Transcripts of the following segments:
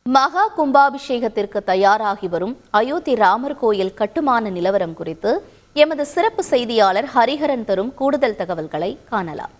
மகா கும்பாபிஷேகத்திற்கு தயாராகி வரும் அயோத்தி ராமர் கோயில் கட்டுமான நிலவரம் குறித்து எமது சிறப்பு செய்தியாளர் ஹரிஹரன் தரும் கூடுதல் தகவல்களை காணலாம்.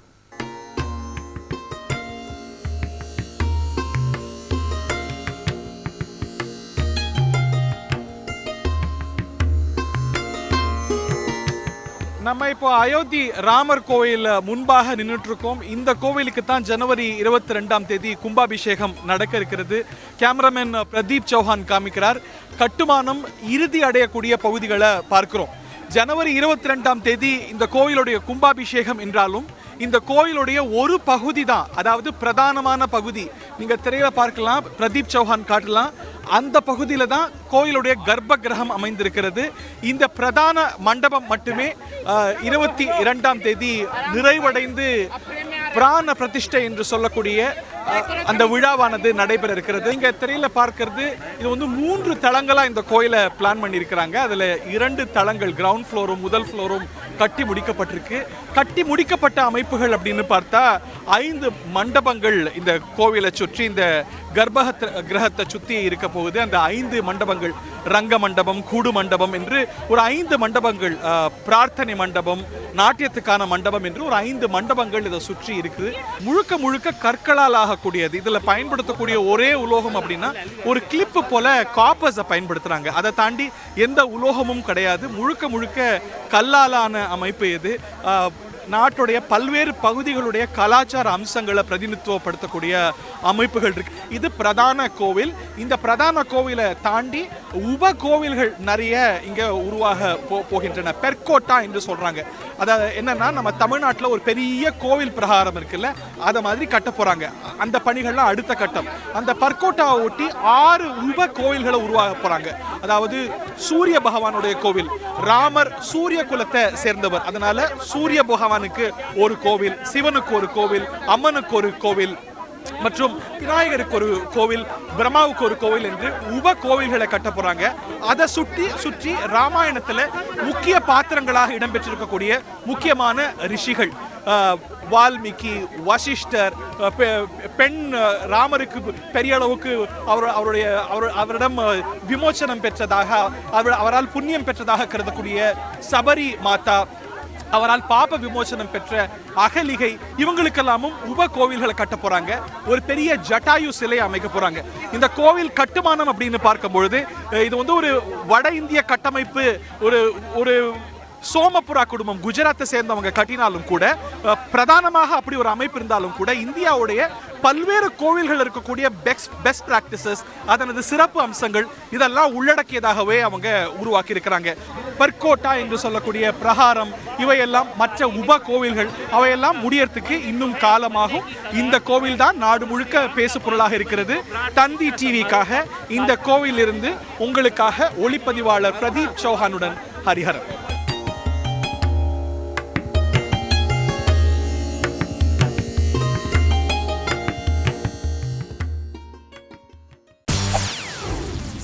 நம்ம இப்போ அயோத்தி ராமர் கோயில் முன்பாக நின்றுட்டு இருக்கோம். இந்த கோவிலுக்கு தான் ஜனவரி 22ஆம் தேதி கும்பாபிஷேகம் நடக்க இருக்கிறது. கேமராமேன் பிரதீப் சௌஹான் காமிக்கிறார். கட்டுமானம் இறுதி அடையக்கூடிய பகுதிகளை பார்க்கிறோம். ஜனவரி 22ஆம் தேதி இந்த கோயிலுடைய கும்பாபிஷேகம் என்றாலும் இந்த கோயிலுடைய ஒரு பகுதி தான், அதாவது பிரதானமான பகுதி. நீங்க திரையில பார்க்கலாம், பிரதீப் சௌஹான் காட்டலாம். அந்த பகுதியில தான் கோயிலுடைய கர்ப்ப கிரகம் அமைந்திருக்கிறது. இந்த பிரதான மண்டபம் மட்டுமே 22ஆம் தேதி நிறைவடைந்து பிராண பிரதிஷ்டை என்று சொல்லக்கூடிய அந்த விழாவானது நடைபெற இருக்கிறது. இங்க திரையில பார்க்கிறது, இது வந்து 3 தளங்களா இந்த கோயிலை பிளான் பண்ணியிருக்கிறாங்க. அதுல 2 தளங்கள், கிரவுண்ட் ஃப்ளோரும் முதல் ஃப்ளோரும் கட்டி முடிக்கப்பட்டிருக்கு. கட்டி முடிக்கப்பட்ட அமைப்புகள் அப்படின்னு பார்த்தா 5 மண்டபங்கள் இந்த கோவிலை சுற்றி, இந்த கிரகத்தை சுற்றி இருக்க போகுது. அந்த 5 மண்டபங்கள், ரங்க மண்டபம், கூடு மண்டபம் என்று ஒரு 5 மண்டபங்கள், பிரார்த்தனை மண்டபம், நாட்டியத்துக்கான மண்டபம் என்று ஒரு 5 மண்டபங்கள் இதை சுற்றி இருக்குது. முழுக்க முழுக்க கற்களால் ஆகக்கூடியது. இதுல பயன்படுத்தக்கூடிய ஒரே உலோகம் அப்படின்னா ஒரு கிளிப்பு போல காப்பர்ஸை பயன்படுத்துறாங்க. அதை தாண்டி எந்த உலோகமும் கிடையாது. முழுக்க முழுக்க கல்லாலான அமைப்பு இது. நாட்டுடைய பல்வேறு பகுதிகளுடைய கலாச்சார அம்சங்களை பிரதிநிதித்துவப்படுத்தக்கூடிய அமைப்புகள் இருக்கு. இது பிரதான கோவில். இந்த பிரதான கோவிலை தாண்டி உப கோவில்கள் நிறைய இங்க உருவாக போகின்றன. பெர்கோட்டா என்று சொல்றாங்க. அதாவது என்னன்னா, நம்ம தமிழ்நாட்டில் ஒரு பெரிய கோவில் பிரகாரம் இருக்குல்ல, அதை மாதிரி கட்ட போறாங்க. அந்த பணிகள்லாம் அடுத்த கட்டம். அந்த பர்கோட்டாவை ஒட்டி 6 உப கோவில்களை உருவாக போறாங்க. அதாவது சூரிய பகவானுடைய கோவில், ராமர் சூரிய குலத்தை சேர்ந்தவர், அதனால சூரிய பகவானுக்கு ஒரு கோவில், சிவனுக்கு ஒரு கோவில், அம்மனுக்கு ஒரு கோவில் மற்றும் விநாயகருக்கு ஒரு கோவில், பிரம்மாவுக்கு ஒரு கோவில் என்று உப கோவில்களை கட்ட போறாங்க. அதை சுற்றி ராமாயணத்துல முக்கிய பாத்திரங்களாக இடம்பெற்றிருக்கக்கூடிய முக்கியமான ரிஷிகள், வால்மீகி, வசிஷ்டர், பெண் ராமருக்கு பெரிய அளவுக்கு அவரிடம் விமோச்சனம் பெற்றதாக, அவரால் புண்ணியம் பெற்றதாக கருதக்கூடிய சபரி மாதா, அவரால் பாப விமோசனம் பெற்ற அகலிகை, இவங்களுக்கெல்லாமும் உப கோவில்களை கட்ட போறாங்க. ஒரு பெரிய ஜட்டாயு சிலை அமைக்க போறாங்க. இந்த கோவில் கட்டுமானம் அப்படின்னு பார்க்கும் பொழுது இது வந்து ஒரு வட இந்திய கட்டமைப்பு. ஒரு சோமபுரா குடும்பம், குஜராத்தை சேர்ந்தவங்க கட்டினாலும் கூட, பிரதானமாக அப்படி ஒரு அமைப்பு இருந்தாலும் கூட, இந்தியாவுடைய பல்வேறு கோவில்கள் இருக்கக்கூடிய பெஸ்ட் பிராக்டிசஸ், அதனது சிறப்பு அம்சங்கள் இதெல்லாம் உள்ளடக்கியதாகவே அவங்க உருவாக்கி இருக்கிறாங்க. பர்கோட்டா என்று சொல்லக்கூடிய பிரகாரம், இவையெல்லாம் மற்ற உப கோவில்கள், அவையெல்லாம் முடியறதுக்கு இன்னும் காலமாகும். இந்த கோவில் தான் நாடு முழுக்க பேசு பொருளாக இருக்கிறது. தந்தி டிவிக்காக இந்த கோவிலிருந்து உங்களுக்காக ஒளிப்பதிவாளர் பிரதீப் சௌஹானுடன் ஹரிஹரன்.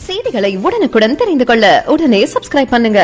செய்திகளை உடனுக்குடன் தெரிந்து கொள்ள உடனே சப்ஸ்கிரைப் பண்ணுங்க.